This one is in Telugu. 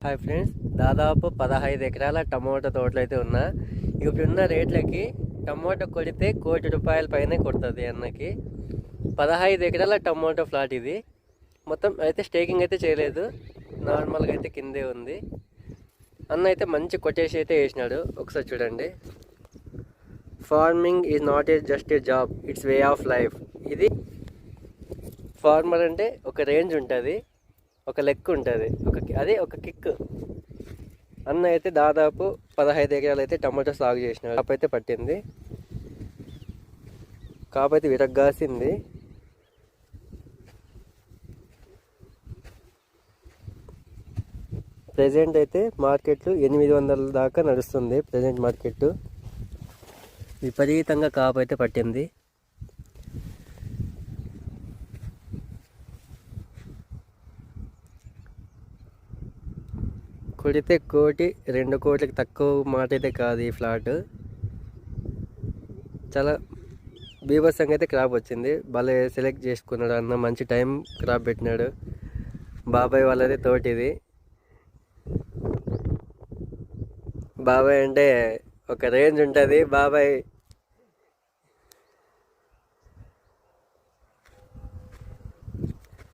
హాయ్ ఫ్రెండ్స్, దాదాపు 15 ఎకరాల టమోటా తోటలు అయితే ఉన్నా. ఇప్పుడున్న రేట్లకి టమోటా కొడితే ₹1,00,00,000 పైనే కొడుతుంది అన్నకి. 15 ఎకరాల టమోటా ఫ్లాట్ ఇది. మొత్తం అయితే స్టేకింగ్ అయితే చేయలేదు, నార్మల్గా అయితే కిందే ఉంది. అన్న అయితే మంచి కొటేషన్ అయితే వేసినాడు, ఒకసారి చూడండి. Farming is not just a job, it's way of life. ఇది ఫార్మర్ అంటే ఒక రేంజ్ ఉంటుంది, ఒక లెక్క ఉంటుంది, అదే ఒక కిక్. అన్న అయితే దాదాపు 15 ఎకరాలు అయితే టమాటో సాగు చేసినాడు. కాపు అయితే పట్టింది, కాపు అయితే విరగ్గాసింది. ప్రజెంట్ అయితే మార్కెట్లు 800 దాకా నడుస్తుంది. ప్రజెంట్ మార్కెట్ విపరీతంగా కాపు అయితే పట్టింది. కొడితే 1-2 కోట్లకి తక్కువ మాట అయితే కాదు. ఈ ఫ్లాట్ చాలా బీభత్సంగా అయితే క్రాప్ వచ్చింది. భలే సెలెక్ట్ చేసుకున్నాడు అన్న, మంచి టైం క్రాప్ పెట్టినాడు. బాబాయ్ వాళ్ళది తోటిది. బాబాయ్ అంటే ఒక రేంజ్ ఉంటుంది. బాబాయ్